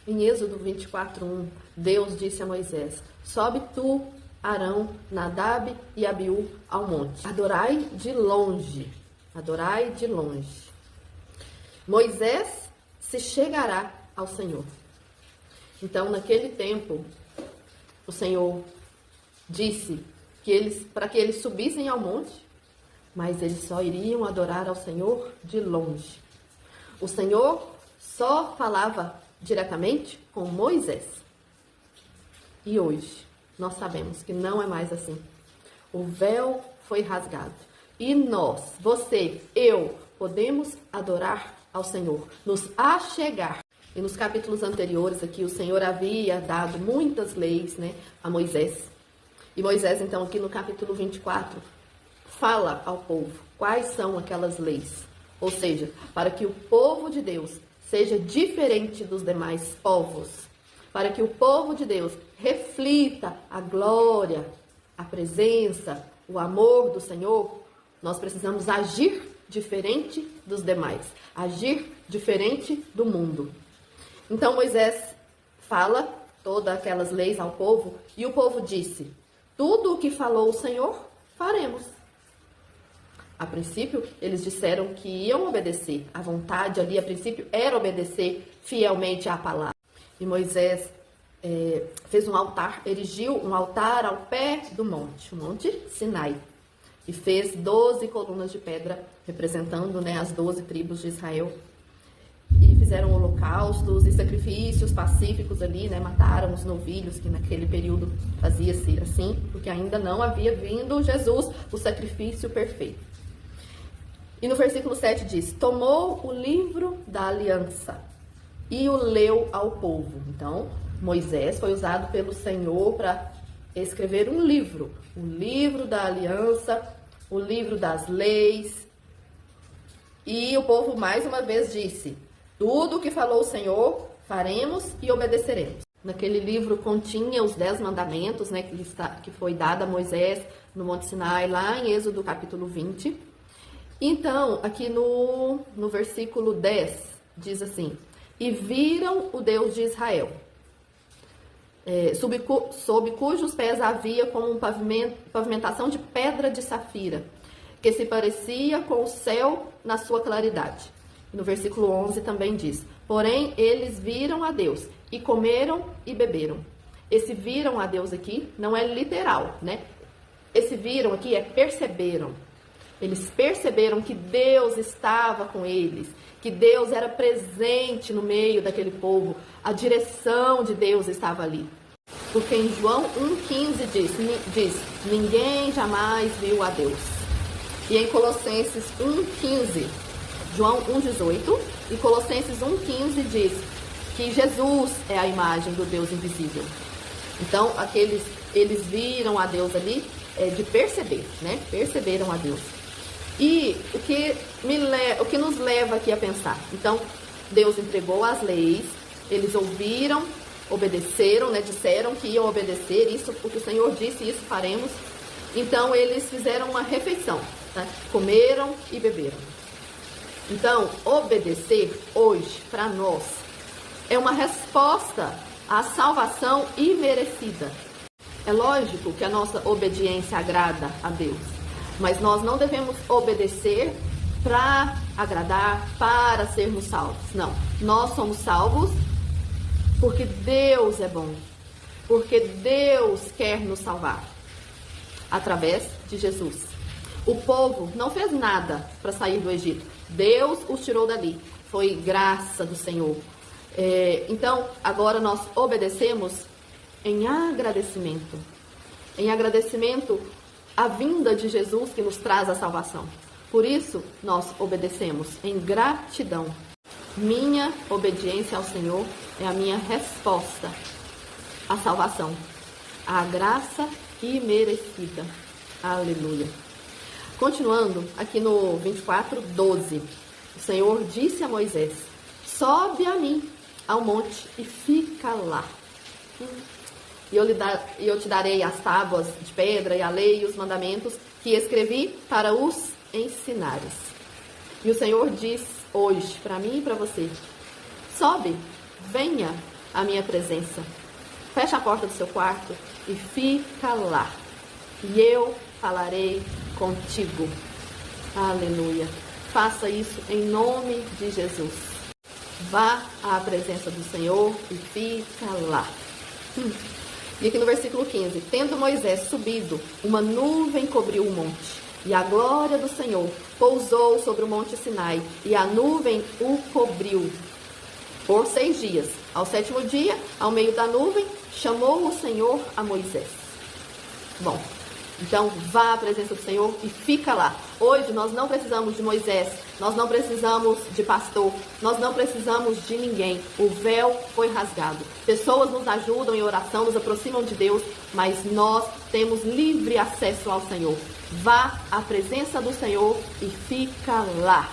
Em Êxodo 24:1, Deus disse a Moisés: sobe tu, Arão, Nadab e Abiú ao monte. Adorai de longe. Adorai de longe. Moisés se chegará ao Senhor. Então, naquele tempo, o Senhor disse que para que eles subissem ao monte, mas eles só iriam adorar ao Senhor de longe. O Senhor só falava diretamente com Moisés. E hoje, nós sabemos que não é mais assim. O véu foi rasgado. E nós, você, eu, podemos adorar ao Senhor, nos achegar. E nos capítulos anteriores aqui, o Senhor havia dado muitas leis, né, a Moisés. E Moisés, então, aqui no capítulo 24, fala ao povo quais são aquelas leis. Ou seja, para que o povo de Deus seja diferente dos demais povos. Para que o povo de Deus reflita a glória, a presença, o amor do Senhor, nós precisamos agir diferente dos demais. Agir diferente do mundo. Então Moisés fala todas aquelas leis ao povo e o povo disse: tudo o que falou o Senhor, faremos. A princípio, eles disseram que iam obedecer. A vontade ali, a princípio, era obedecer fielmente à palavra. E Moisés fez um altar, erigiu um altar ao pé do monte, o Monte Sinai. E fez 12 colunas de pedra, representando, né, as 12 tribos de Israel. E fizeram holocaustos e sacrifícios pacíficos ali, né? Mataram os novilhos, que naquele período fazia-se assim, porque ainda não havia vindo Jesus, o sacrifício perfeito. E no versículo 7 diz: tomou o livro da aliança e o leu ao povo. Então, Moisés foi usado pelo Senhor para escrever um livro. O livro da aliança, o livro das leis. E o povo mais uma vez disse: tudo o que falou o Senhor, faremos e obedeceremos. Naquele livro continha os 10 mandamentos, né, que foi dado a Moisés no Monte Sinai, lá em Êxodo capítulo 20. Então, aqui no versículo 10, diz assim: e viram o Deus de Israel, sob cujos pés havia como pavimentação de pedra de safira, que se parecia com o céu na sua claridade. No versículo 11 também diz: porém, eles viram a Deus e comeram e beberam. Esse viram a Deus aqui não é literal, né? Esse viram aqui é perceberam. Eles perceberam que Deus estava com eles, que Deus era presente no meio daquele povo, a direção de Deus estava ali. Porque em João 1,15 diz: ninguém jamais viu a Deus. E em Colossenses 1,15, João 1,18 e Colossenses 1,15 diz que Jesus é a imagem do Deus invisível. Então, eles viram a Deus ali de perceber, né? Perceberam a Deus. E o que nos leva aqui a pensar? Então, Deus entregou as leis, eles ouviram, obedeceram, né? Disseram que iam obedecer, isso porque o Senhor disse, isso faremos. Então, eles fizeram uma refeição, né? Comeram e beberam. Então, obedecer hoje, para nós, é uma resposta à salvação imerecida. É lógico que a nossa obediência agrada a Deus, mas nós não devemos obedecer para agradar, para sermos salvos. Não, nós somos salvos porque Deus é bom, porque Deus quer nos salvar através de Jesus. O povo não fez nada para sair do Egito. Deus os tirou dali. Foi graça do Senhor. Então, agora nós obedecemos em agradecimento. Em agradecimento à vinda de Jesus que nos traz a salvação. Por isso, nós obedecemos em gratidão. Minha obediência ao Senhor é a minha resposta à salvação, à graça imerecida. Aleluia. Continuando, aqui no 24:12, o Senhor disse a Moisés: sobe a mim ao monte e fica lá. E eu te darei as tábuas de pedra e a lei e os mandamentos que escrevi para os ensinares. E o Senhor diz hoje para mim e para você: sobe, venha a minha presença. Fecha a porta do seu quarto e fica lá. E eu falarei contigo. Aleluia. Faça isso em nome de Jesus. Vá à presença do Senhor e fica lá. E aqui no versículo 15. Tendo Moisés subido, uma nuvem cobriu o monte. E a glória do Senhor pousou sobre o monte Sinai. E a nuvem o cobriu por 6 dias. Ao 7º dia, ao meio da nuvem, chamou o Senhor a Moisés. Bom, então vá à presença do Senhor e fica lá. Hoje nós não precisamos de Moisés, nós não precisamos de pastor, nós não precisamos de ninguém. O véu foi rasgado. Pessoas nos ajudam em oração, nos aproximam de Deus, mas nós temos livre acesso ao Senhor. Vá à presença do Senhor e fica lá.